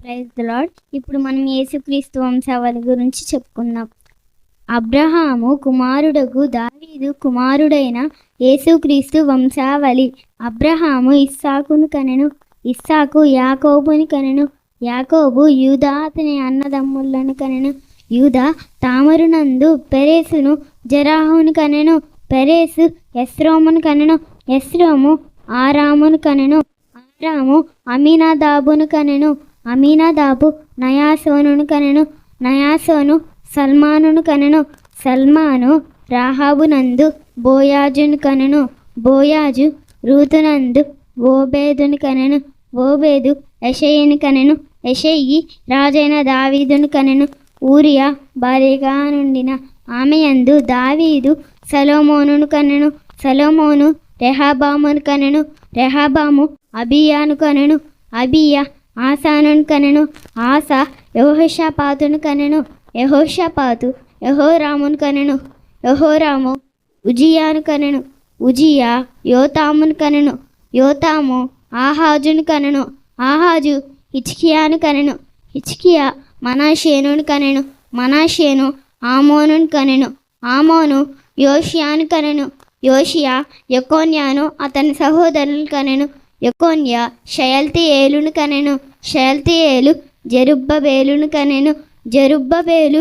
Praise the lord. ఇప్పుడు మనం యేసుక్రీస్తు వంశావళి గురించి చెప్పుకుందాం. అబ్రహాము కుమారుడగు దావీదు కుమారుడైన యేసుక్రీస్తు వంశావళి. అబ్రహాము ఇస్సాకును కనెను, ఇస్సాకు యాకోబుని కనెను, యాకోబు యూదా అతని అన్నదమ్ములను కనెను, యూదా తామరునందు పెరేసును జెరాహును కనెను, పెరేసు ఎస్రోమును కనెను, ఎస్రోము ఆరామును కనెను, ఆరాము అమీనాదాబును కనెను, అమీనాదాబు నయాసోనును కనెను, నయాసోను సల్మానును కనెను, సల్మాను రాహాబునందు బోయాజును కనెను, బోయాజు రూతునందు ఓబేదును కనెను, ఓబేదు యెషయిని కనెను, యెషయి రాజైన దావీదును కనెను, ఊరియా భార్యగా నుండిన ఆమెయందు దావీదు సొలొమోనును కనెను, సొలొమోను రెహబామును కనెను, రెహబాము అబీయాను కనెను, అబీయా ఆసానును కనెను, ఆసా యెహోషాపాతును కనెను, యెహోషాపాతు యెహోరామును కనెను, యెహోరాము ఉజియాను కనెను, ఉజియా యోతామును కనెను, యోతాము ఆహాజును కనెను, ఆహాజు హిజ్కియాను కనెను, హిజ్కియా మనష్షేను కనెను, మనష్షేను ఆమోనును కనెను, ఆమోను యోషియాను కనెను, యోషియా యెకోన్యాను అతని సహోదరులను కనెను, యెకోన్యా షయల్తీయేలును కనెను, షయల్తీయేలు జెరుబ్బబేలును కనెను, జెరుబ్బబేలు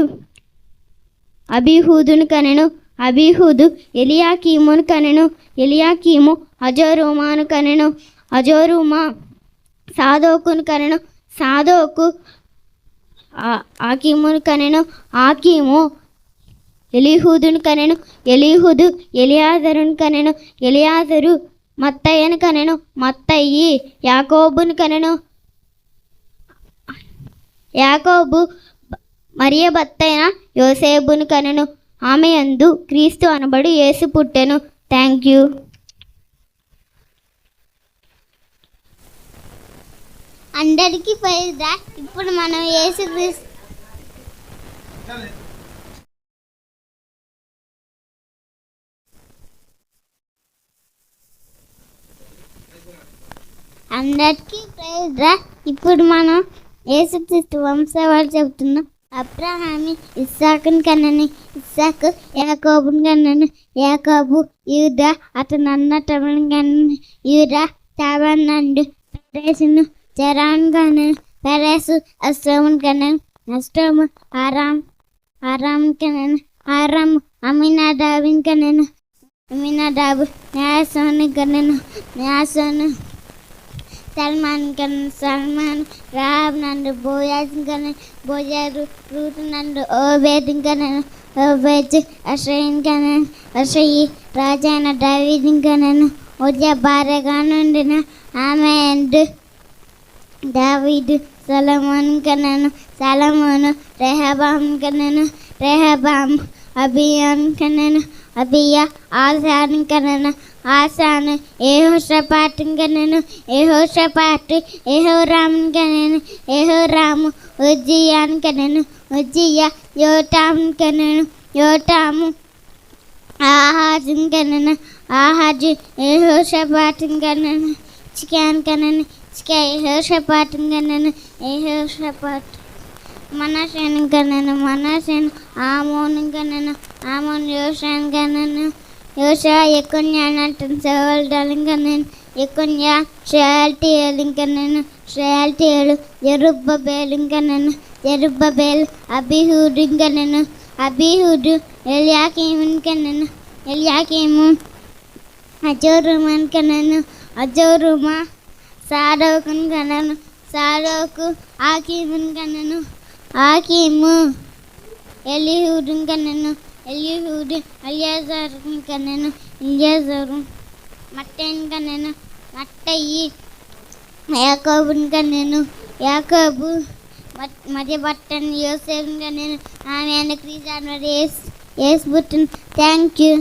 అబీహూదును కనెను, అబీహూదు ఎలియాకీమును కనెను, ఎలియాకీము అజోరుమాను కనెను, అజోరుమా సాదోకును కనెను, సాదోకు ఆకీమును కనెను, ఆకీము ఎలీహూదును కనెను, ఎలీహూదు ఎలియాజరును కనెను, ఎలియాజరు మత్తయ్యను కనెను, మత్తయి యాకోబును కనెను, యాకోబు మరియ భర్తైన యోసేపును కనెను, ఆమె యందు క్రీస్తు అనబడు యేసు పుట్టెను. Thank you. అందరికీ ప్రైజ్ రా. ఇప్పుడు మనం యేసుక్రీస్తు అందరికీ ప్రైజ్ రా. ఇప్పుడు మనం యేసుక్రీస్తు వంశావళి చెబుతున్నాం. అబ్రహాము ఇస్సాకును కనెను, ఇస్సాకు యాకోబును కనెను, యాకోబు యూదా అతని అన్నదమ్ములను కనెను, యూదా తామరునందు పెరేసును జెరాహును కనెను, పెరేసు ఎస్రోమును కనెను, ఎస్రోము ఆరామును కనెను, ఆరాము అమీనాదాబును కనెను, అమీనాదాబు నయాసోనును కనెను, నయాసోను సల్మాను కనెను, సల్మాను రాహాబునందు బోయాజును కనెను, బోయాజు రూతునందు ఓబేదును కనెను, ఓబేదు యెషయిని కనెను, యెషయి రాజైన దావీదును కనెను, ఉజియా భార్యగా నుండిన ఆమె యందు దావీదు సొలొమోను కనెను, సొలొమోను రెహబామును కనెను, రెహబాము అబీయాను కనెను, అబీయా ఆసాను కనెను, ఆసాను యెహోషాపాతును కనెను, యెహోషాపాతు యెహోరామును కనెను, యెహోరాము ఉజ్జియాను కనెను, ఉజ్జియా యోతామును కనెను, యోతాము ఆహాజును కనెను, ఆహాజు యెహోషాపాతును కనెను, హిజ్కియాను కనెను, హిజ్కియా యెహోషాపాతును కనెను, యెహోషాపాతు మనష్షేను కనెను, మనష్షేను ఆమోను కనెను, ఆమోను యోషియాను కనెను, యోషియా యెకోన్యాను అతని సహోదరులను కనెను, యెకోన్యా షయల్తీయేలును కనెను, షయల్తీయేలు జెరుబ్బబేలును కనెను, జెరుబ్బబేలు అబీహూదును కనెను, అబీహూదు ఎలియాకీమును కనెను, ఎలియాకీము అజోరుమాను కనెను, అజోరుమా సాదోకును కనెను, సాదోకు ఆకీమును కనెను, ఆకీము ఎలీహూదును కనెను, ఎలీహూదు ఎలియాజరును కనెను, ఎలియాజరు మత్తయిని కనెను, మత్తయి యాకోబును కనెను, యాకోబు మరియ భర్తైన యోసేపును కనెను, ఆమె యందు క్రీస్తు అనబడు యేసు పుట్టెను. Thank you.